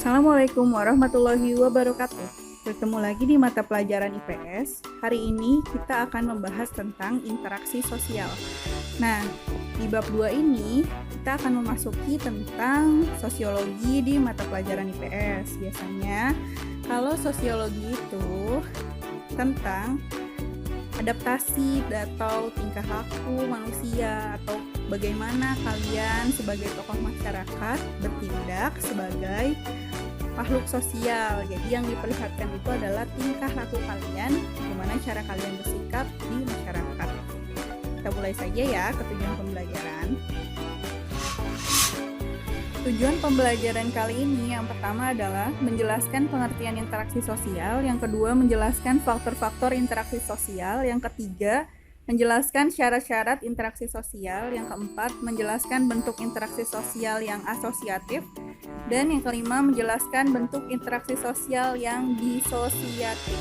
Assalamualaikum warahmatullahi wabarakatuh. Bertemu lagi di mata pelajaran IPS. Hari ini kita akan membahas tentang interaksi sosial. Nah, di bab 2 ini kita akan memasuki tentang sosiologi di mata pelajaran IPS. Biasanya kalau sosiologi itu tentang adaptasi atau tingkah laku manusia atau bagaimana kalian sebagai tokoh masyarakat bertindak sebagai makhluk sosial. Jadi yang diperlihatkan itu adalah tingkah laku kalian, bagaimana cara kalian bersikap di masyarakat. Kita mulai saja ya ke tujuan pembelajaran. Tujuan pembelajaran kali ini yang pertama adalah menjelaskan pengertian interaksi sosial, yang kedua menjelaskan faktor-faktor interaksi sosial, yang ketiga menjelaskan syarat-syarat interaksi sosial, yang keempat menjelaskan bentuk interaksi sosial yang asosiatif, dan yang kelima menjelaskan bentuk interaksi sosial yang disosiatif.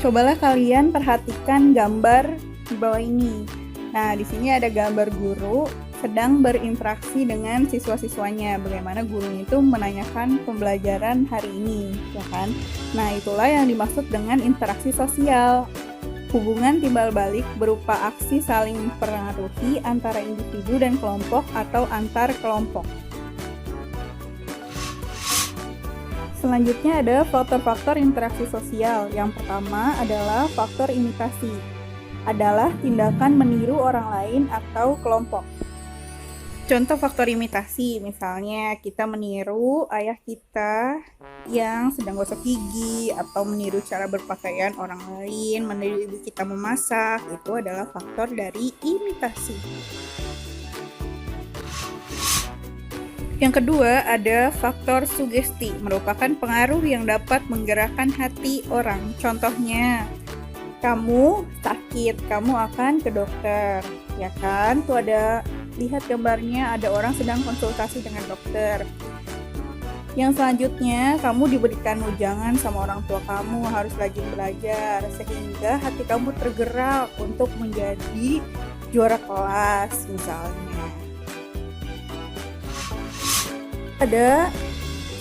Cobalah kalian perhatikan gambar di bawah ini. Nah, di sini ada gambar guru sedang berinteraksi dengan siswa-siswanya. Bagaimana gurunya itu menanyakan pembelajaran hari ini, ya kan? Nah, itulah yang dimaksud dengan interaksi sosial. Hubungan timbal balik berupa aksi saling mempengaruhi antara individu dan kelompok atau antar kelompok. Selanjutnya ada faktor-faktor interaksi sosial. Yang pertama adalah faktor imitasi. Adalah tindakan meniru orang lain atau kelompok. Contoh faktor imitasi, misalnya kita meniru ayah kita yang sedang gosok gigi, atau meniru cara berpakaian orang lain, meniru ibu kita memasak, itu adalah faktor dari imitasi. Yang kedua ada faktor sugesti, merupakan pengaruh yang dapat menggerakkan hati orang. Contohnya, kamu sakit, kamu akan ke dokter, ya kan? Tuh ada, lihat gambarnya, ada orang sedang konsultasi dengan dokter. Yang selanjutnya, kamu diberikan ujangan sama orang tua kamu, harus rajin belajar, sehingga hati kamu tergerak untuk menjadi juara kelas, misalnya. Ada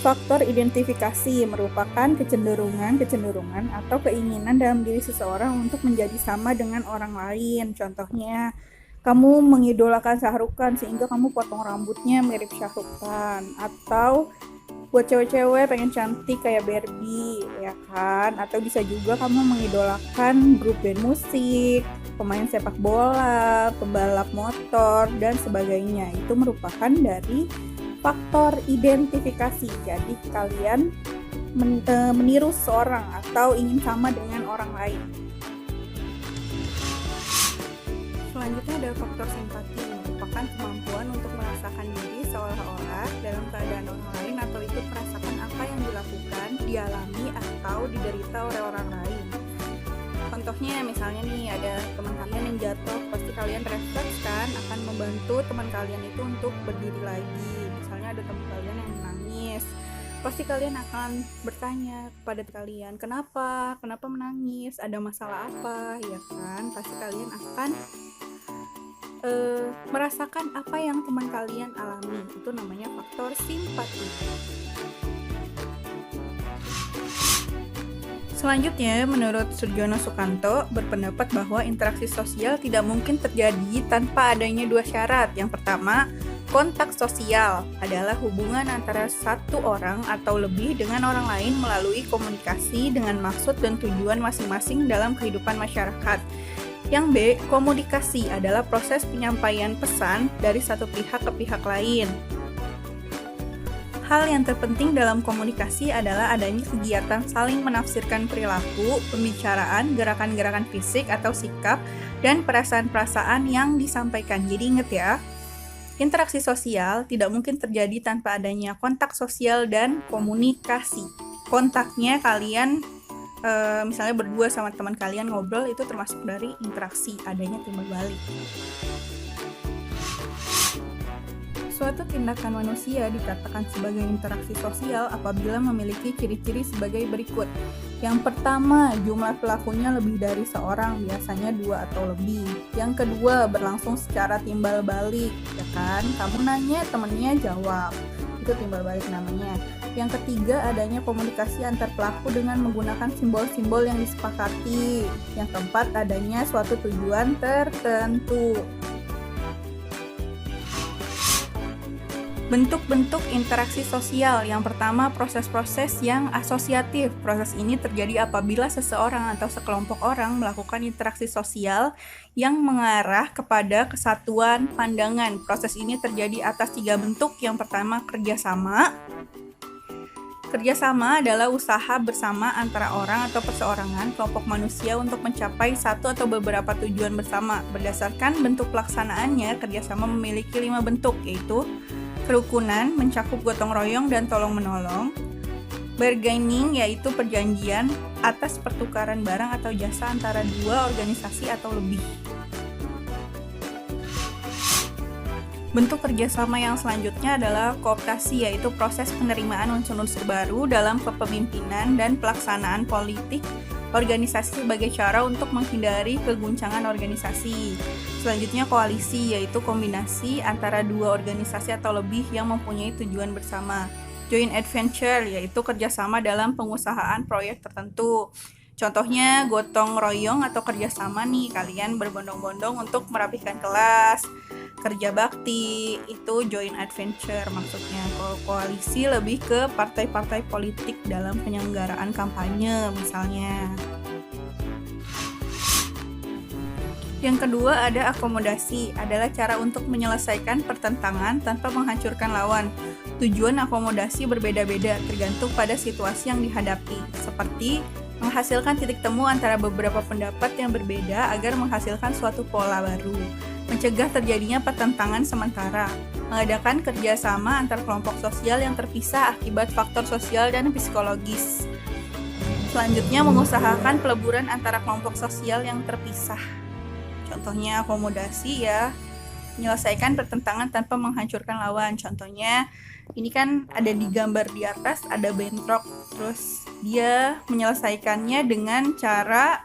faktor identifikasi, merupakan kecenderungan atau keinginan dalam diri seseorang untuk menjadi sama dengan orang lain. Contohnya, kamu mengidolakan Shah Rukh Khan sehingga kamu potong rambutnya mirip Shah Rukh Khan. Atau buat cewek-cewek pengen cantik kayak Barbie, ya kan? Atau bisa juga kamu mengidolakan grup band musik, pemain sepak bola, pembalap motor, dan sebagainya. Itu merupakan dari faktor identifikasi. Jadi kalian meniru seseorang atau ingin sama dengan orang lain. Selanjutnya ada faktor simpati, merupakan kemampuan untuk merasakan diri seolah-olah dalam keadaan orang lain atau ikut merasakan apa yang dilakukan, dialami, atau diderita oleh orang lain. Contohnya misalnya nih, ada teman kalian yang jatuh, pasti kalian refleks kan akan membantu teman kalian itu untuk berdiri lagi. Misalnya ada teman kalian yang menangis, pasti kalian akan bertanya kepada kalian, kenapa menangis, ada masalah apa, ya kan? Pasti kalian akan merasakan apa yang teman kalian alami. Itu namanya faktor simpati. Selanjutnya, menurut Surjono Sukanto berpendapat bahwa interaksi sosial tidak mungkin terjadi tanpa adanya dua syarat. Yang pertama, kontak sosial adalah hubungan antara satu orang atau lebih dengan orang lain melalui komunikasi dengan maksud dan tujuan masing-masing dalam kehidupan masyarakat. Yang B, komunikasi adalah proses penyampaian pesan dari satu pihak ke pihak lain. Hal yang terpenting dalam komunikasi adalah adanya kegiatan saling menafsirkan perilaku, pembicaraan, gerakan-gerakan fisik atau sikap, dan perasaan-perasaan yang disampaikan. Jadi ingat ya, interaksi sosial tidak mungkin terjadi tanpa adanya kontak sosial dan komunikasi. Kontaknya kalian misalnya berdua sama teman kalian ngobrol, itu termasuk dari interaksi, adanya timbal balik. Suatu tindakan manusia dikatakan sebagai interaksi sosial apabila memiliki ciri-ciri sebagai berikut. Yang pertama, jumlah pelakunya lebih dari seorang, biasanya 2 atau lebih. Yang kedua, berlangsung secara timbal balik, ya kan? Kamu nanya, temennya jawab. Itu timbal balik namanya. Yang ketiga, adanya komunikasi antar pelaku dengan menggunakan simbol-simbol yang disepakati. Yang keempat, adanya suatu tujuan tertentu. Bentuk-bentuk interaksi sosial. Yang pertama, proses-proses yang asosiatif. Proses ini terjadi apabila seseorang atau sekelompok orang melakukan interaksi sosial yang mengarah kepada kesatuan pandangan. Proses ini terjadi atas 3 bentuk. Yang pertama, kerjasama. Kerjasama adalah usaha bersama antara orang atau perseorangan, kelompok manusia untuk mencapai satu atau beberapa tujuan bersama. Berdasarkan bentuk pelaksanaannya, kerjasama memiliki 5 bentuk, yaitu kerukunan, mencakup gotong royong dan tolong-menolong. Bargaining, yaitu perjanjian atas pertukaran barang atau jasa antara 2 organisasi atau lebih. Bentuk kerjasama yang selanjutnya adalah kooptasi, yaitu proses penerimaan unsur-unsur baru dalam kepemimpinan dan pelaksanaan politik organisasi sebagai cara untuk menghindari keguncangan organisasi. Selanjutnya koalisi, yaitu kombinasi antara 2 organisasi atau lebih yang mempunyai tujuan bersama. Joint adventure, yaitu kerjasama dalam pengusahaan proyek tertentu. Contohnya gotong royong atau kerjasama nih, kalian berbondong-bondong untuk merapihkan kelas. Kerja bakti, itu joint adventure maksudnya. Kalau koalisi lebih ke partai-partai politik dalam penyelenggaraan kampanye misalnya. Yang kedua ada akomodasi, adalah cara untuk menyelesaikan pertentangan tanpa menghancurkan lawan. Tujuan akomodasi berbeda-beda tergantung pada situasi yang dihadapi, seperti menghasilkan titik temu antara beberapa pendapat yang berbeda agar menghasilkan suatu pola baru, mencegah terjadinya pertentangan sementara, mengadakan kerjasama antar kelompok sosial yang terpisah akibat faktor sosial dan psikologis. Selanjutnya, mengusahakan peleburan antara kelompok sosial yang terpisah. Contohnya akomodasi ya, menyelesaikan pertentangan tanpa menghancurkan lawan. Contohnya, ini kan ada di gambar di atas, ada bentrok, terus dia menyelesaikannya dengan cara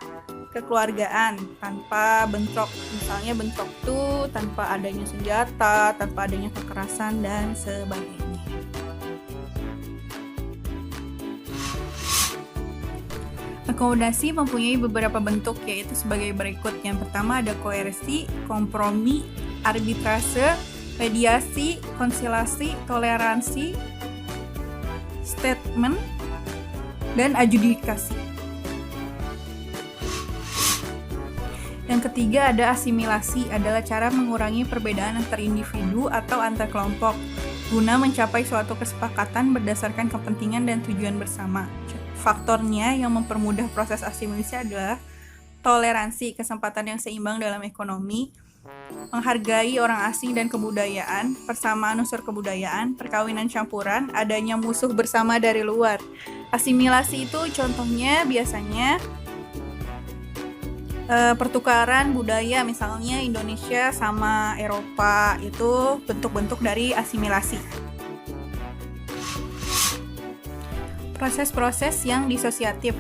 kekeluargaan tanpa bentrok. Misalnya bentrok tuh tanpa adanya senjata, tanpa adanya kekerasan dan sebagainya. Akomodasi mempunyai beberapa bentuk, yaitu sebagai berikut. Yang pertama ada koersi, kompromi, arbitrase, mediasi, konsilasi, toleransi, statement, dan adjudikasi. Yang ketiga ada asimilasi, adalah cara mengurangi perbedaan antar individu atau antar kelompok guna mencapai suatu kesepakatan berdasarkan kepentingan dan tujuan bersama. Faktornya yang mempermudah proses asimilasi adalah toleransi, kesempatan yang seimbang dalam ekonomi, menghargai orang asing dan kebudayaan, persamaan unsur kebudayaan, perkawinan campuran, adanya musuh bersama dari luar. Asimilasi itu contohnya biasanya pertukaran budaya, misalnya Indonesia sama Eropa, itu bentuk-bentuk dari asimilasi. Proses-proses yang disosiatif.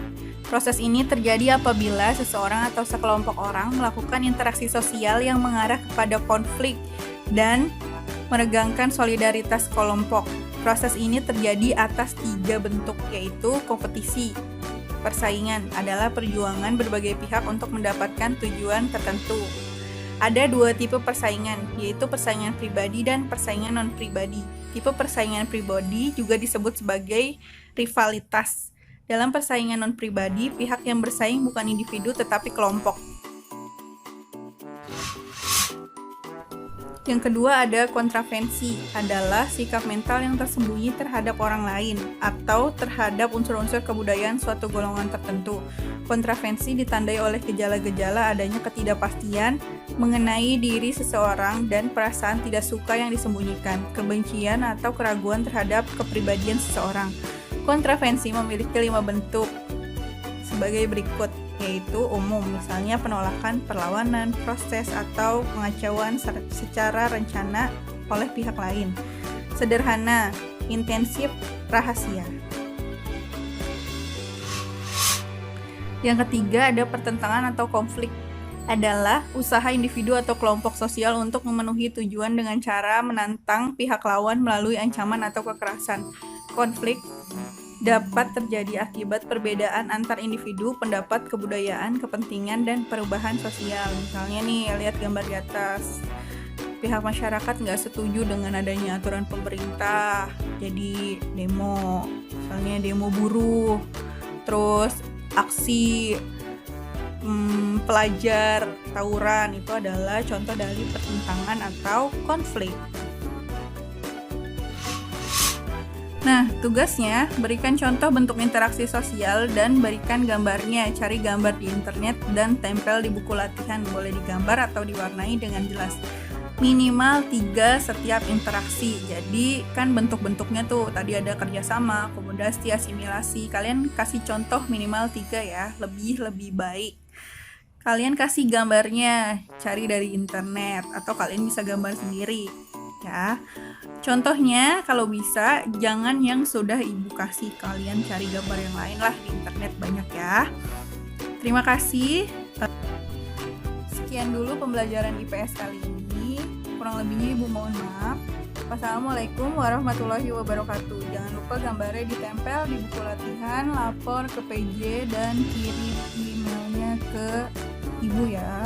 Proses ini terjadi apabila seseorang atau sekelompok orang melakukan interaksi sosial yang mengarah kepada konflik dan menegangkan solidaritas kelompok. Proses ini terjadi atas 3 bentuk, yaitu kompetisi. Persaingan adalah perjuangan berbagai pihak untuk mendapatkan tujuan tertentu. Ada 2 tipe persaingan, yaitu persaingan pribadi dan persaingan non-pribadi. Tipe persaingan pribadi juga disebut sebagai rivalitas. Dalam persaingan non-pribadi, pihak yang bersaing bukan individu tetapi kelompok. Yang kedua ada kontravensi, adalah sikap mental yang tersembunyi terhadap orang lain atau terhadap unsur-unsur kebudayaan suatu golongan tertentu. Kontravensi ditandai oleh gejala-gejala adanya ketidakpastian mengenai diri seseorang dan perasaan tidak suka yang disembunyikan, kebencian atau keraguan terhadap kepribadian seseorang. Kontravensi memiliki 5 bentuk sebagai berikut, yaitu umum, misalnya penolakan, perlawanan, proses, atau pengacauan secara rencana, oleh pihak lain. Sederhana, intensif, rahasia. Yang ketiga ada pertentangan atau konflik. Adalah usaha individu atau kelompok sosial untuk memenuhi tujuan dengan cara menantang pihak lawan melalui ancaman atau kekerasan. Konflik dapat terjadi akibat perbedaan antar individu, pendapat, kebudayaan, kepentingan, dan perubahan sosial. Misalnya nih, lihat gambar di atas. Pihak masyarakat nggak setuju dengan adanya aturan pemerintah, jadi demo. Misalnya demo buruh, terus aksi pelajar tawuran, itu adalah contoh dari pertentangan atau konflik. Nah, tugasnya berikan contoh bentuk interaksi sosial dan berikan gambarnya. Cari gambar di internet dan tempel di buku latihan. Boleh digambar atau diwarnai dengan jelas. Minimal 3 setiap interaksi. Jadi kan bentuk-bentuknya tuh tadi ada kerjasama, akomodasi, asimilasi. Kalian kasih contoh minimal 3 ya, lebih baik. Kalian kasih gambarnya, cari dari internet atau kalian bisa gambar sendiri ya. Contohnya kalau bisa jangan yang sudah ibu kasih, kalian cari gambar yang lain lah di internet, banyak ya. Terima kasih. Sekian dulu pembelajaran IPS kali ini. Kurang lebihnya ibu mohon maaf. Wassalamualaikum warahmatullahi wabarakatuh. Jangan lupa gambarnya ditempel di buku latihan, lapor ke PJ dan kirim emailnya ke ibu ya.